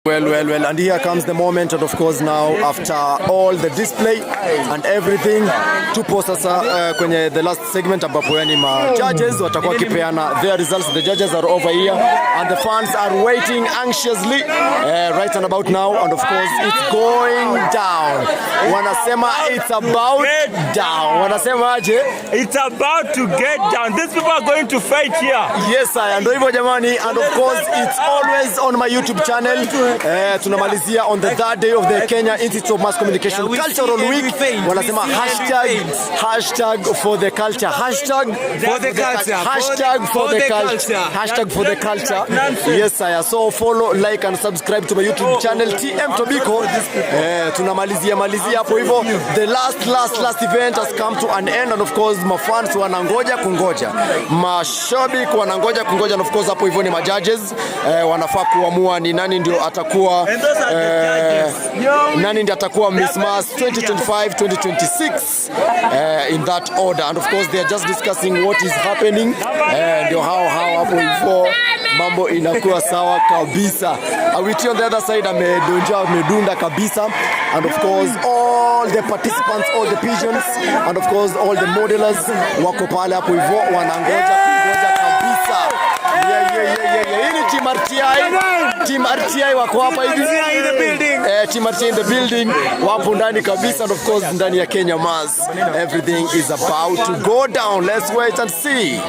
Well, and here comes the moment, and of course now after all the display and everything, tupo sasa kwenye the last segment ambapo yani judges watakuwa kipeana their results. The judges are over here and the fans are waiting anxiously right and about now, and of course it's going down. Wanasema it's about down. Wanasema aje? It's about to get down. These people are going to fight here. Yes, I ndio hivyo jamani, and of course it's always on my YouTube channel. Tunamalizia on the third day of the Kenya Institute of Mass Communication Cultural Week. Wanasema hashtag for the culture, hashtag for the culture, hashtag for the culture, hashtag for the culture. Yes, I so follow, like and subscribe to my YouTube channel TM Tobiko. Tunamalizia hapo hivyo. The last event has come to an end, and of course mafans wanangoja kungoja, mashabiki wanangoja kungoja, and of course hapo hivyo ni majudges wanafaa kuamua ni nani ndio atakuwa Miss Mass 2025-2026 in that order, and of course they are just discussing what is happening, ndio how hapo hivyo mambo inakuwa sawa kabisa. Awiti on the other side amedunda kabisa, and of course all the participants, all the pigeons, and of course all the modelers wako pale hapo hivyo wanangoja kabisa. Team RTI wako hapa hivi. Team RTI in the building wapo ndani kabisa, and of course ndani ya Kenya Mass everything is about to go down. Let's wait and see.